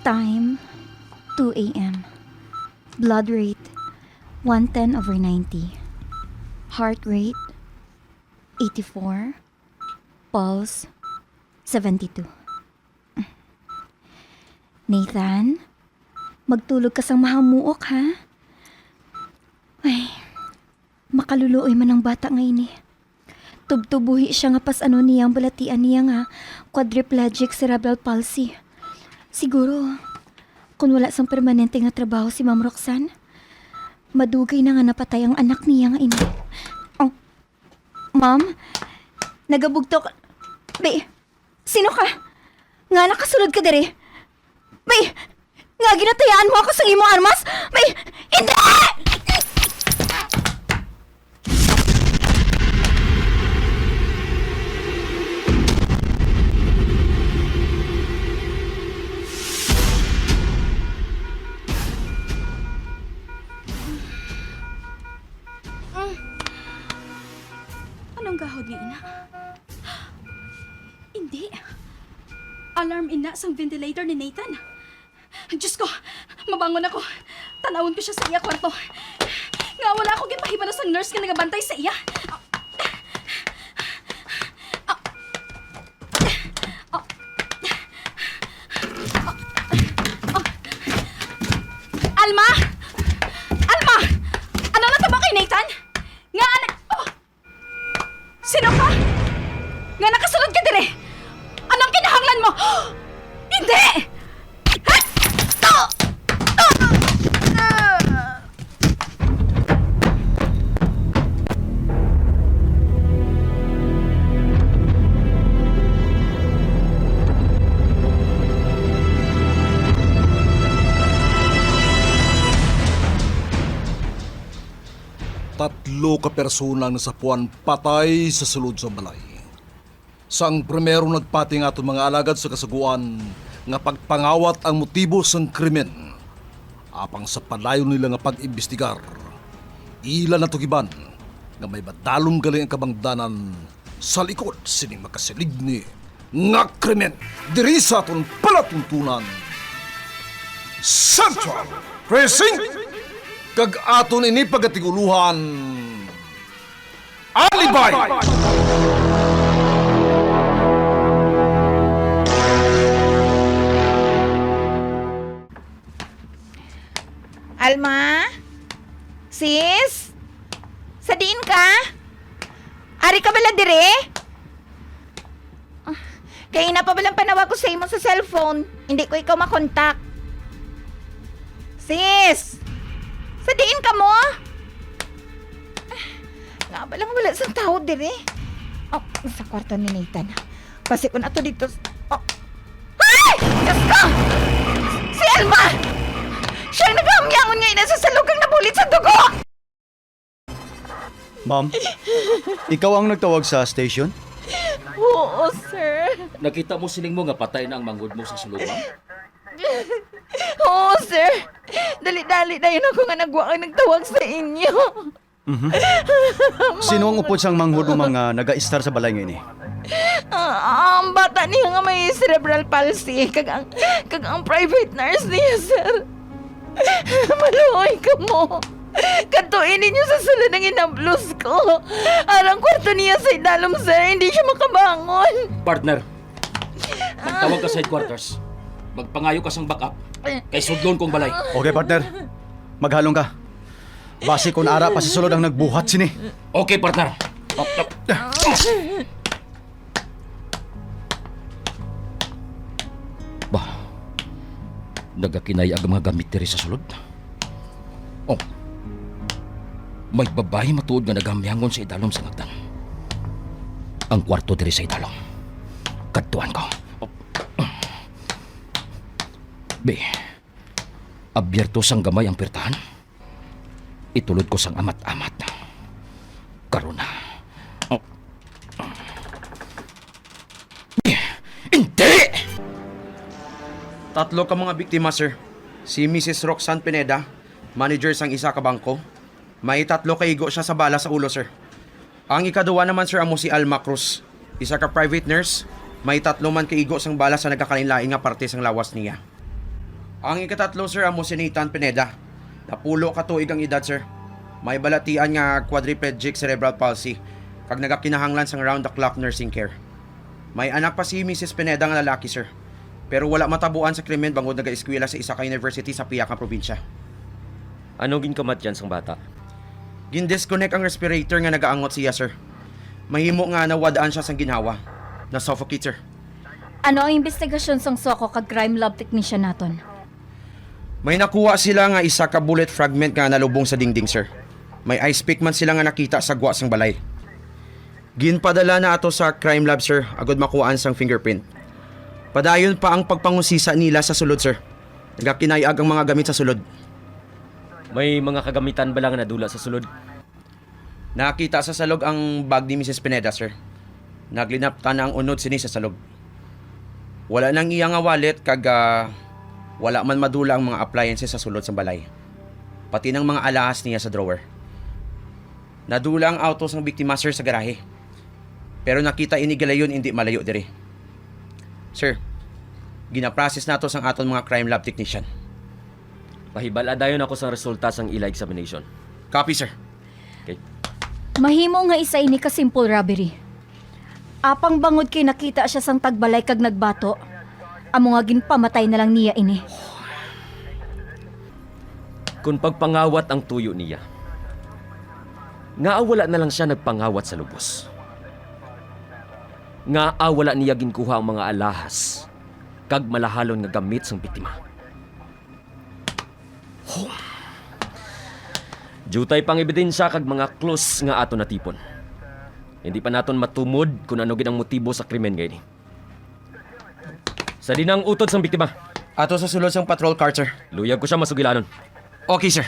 Time, 2 a.m. Blood rate, 110/90. Heart rate, 84. Pulse, 72. Nathan, magtulog ka sang mahamuok, ha? Ay, makaluluoy man ang bata ngayon eh. Tubtubuhi siya nga pas ano niyang balatian niya nga quadriplegic cerebral palsy. Siguro, kung wala sang permanente nga trabaho si Ma'am Roxanne, madugay na nga napatay ang anak niya nga ina. Oh, Ma'am, nagabugto ka. Bay, sino ka? Nga nakasulod ka dere? Bay, nga ginatayaan mo ako sa imong armas? Bay, hindi! Anong gahod niya, ina? Hindi. Alarm ina sang ventilator ni Nathan. Diyos ko, mabangon ako. Tanawon ko siya sa iya kwarto. Nga wala ako gipahibala sang nurse nga nagabantay sa iya. Alma! Alma! Ano nataba kay Nathan? Nga anak... Oh! Sino ka? Nga nakasunod ka dire? Anong kinahanglan mo? Hindi! Tatlo ka personang nasapuan patay sa sulod sa balay. Sang primero nagpati nga itong mga alagad sa kasaguan nga pagpangawat ang motibo sang krimen. Apang sa palayo nila nga pag-imbestigar, ila na tugiban nga may badalong galing ang kabangdanan sa likod sining makasilig ni nga krimen diri sa aton palatuntunan. Central Precinct! Kag aton ini pagatiguluhan Alibay! Alma? Sis? Sadiin ka? Ari ka bala dire? Kaya na pa balang panawag ko sa imo sa cellphone. Hindi ko ikaw makontak. Sis! Sadiin ka mo? Nga balang wala sa tao dire. Oh, sa kwarto ni Nathan. Pasi ko na to dito. Oh. Ay! Diyos ko! Si Alma! Siya ang naghamyangon ngayon na sa salugang nabulit sa dugo! Ma'am, ikaw ang nagtawag sa station? Oo, sir. Nakita mo siling mo nga patay na ang manghod mo sa sulungan? Oo, sir. Dali-dali na yun ako nga nagtawag sa inyo. Sino ang upod sang manghod mo mga naga-star sa balay ngayon eh? Ang bata niya nga may cerebral palsy. Kag ang private nurse niya, sir. Maluoy ka mo. Kantuin ninyo sa sulod ng inablos ko. Arang kwarto niya sa idalom, sir. Hindi siya makabangon. Partner, magtawag ka sa headquarters. Magpangayo ka sang backup. Kay sudlon kong balay. Okay, partner. Maghalong ka. Base kung ara pa si sulod ang nagbuhat sini. Okay, partner. Bah, nagakinayag ang mga gamit diri sa sulod. Oh, may babae matuod nga naghamyangon sa idalom sa nagdan. Ang kwarto diri sa idalom. Kadtuan ko. Be, abyerto sang gamay ang pirtahan. Itulod ko sang amat-amat. Karuna. Hindi! Tatlo ka mga biktima, sir. Si Mrs. Roxanne Pineda, manager sang isa ka bangko. May tatlo kaigo siya sa bala sa ulo, sir. Ang ikaduwa naman, sir, amo si Alma Cruz. Isa ka private nurse. May tatlo man kaigo sang bala sa nagkakalinlain nga parte sang lawas niya. Ang ikatatlo, sir, amo si Nathan Pineda. Napulo ka tuig ang edad, sir. May balatian nga quadriplegic cerebral palsy kag nagakinahanglan sang round-the-clock nursing care. May anak pa si Mrs. Pineda nga lalaki, sir. Pero wala matabuan sa krimen bangod naga-eskwela sa isa ka university sa piyak nga probinsya. Ano ginkamat yan sang bata? Gindisconnect ang respirator nga nagaangot siya, sir. Mahimo nga nawadaan siya sang ginhawa. Na-suffocate, sir. Ano ang investigasyon sang Soko kag crime lab technician naton? May nakuha sila nga isa ka bullet fragment nga nalubong sa dingding, sir. May ice pick man sila nga nakita sa gwa sang balay. Ginpadala na ato sa crime lab, sir, agad makuhaan sang fingerprint. Padayon pa ang pagpangusisa nila sa sulod, sir. Nagakinayag ang mga gamit sa sulod. May mga kagamitan ba lang na dula sa sulod? Nakita sa salog ang bag ni Mrs. Pineda, sir. Naglinaptan na ang unod sini sa salog. Wala nang iya nga wallet kag wala man madula ang mga appliances sa sulod sa balay. Pati ng mga alahas niya sa drawer. Nadula ang auto ng biktima, sir, sa garahe. Pero nakita ini galayon hindi malayo diri. Sir, ginaprocess nato sang aton mga crime lab technician. Pahibala dayon ako sa resulta sang ila examination. Copy, sir. Okay. Mahimo nga isa ini ka simple robbery. Apang bangod kay nakita siya sang tagbalay kag nagbato. Amo nga ginpamatay na lang niya ini. Kung pagpangawat ang tuyo niya, nga wala na lang siya nagpangawat sa lubos. Nga wala niya ginkuha ang mga alahas kag malahalon nga gamit sang biktima. Jutay pang ebidensya kag mga clues nga ato natipon. Hindi pa naton matumod kung ano gid ang motibo sa krimen gayni. Sa dinang utod sang biktima, Ato sa sulod sang patrol car, sir. luyag ko siya masugilanon. Okay, sir.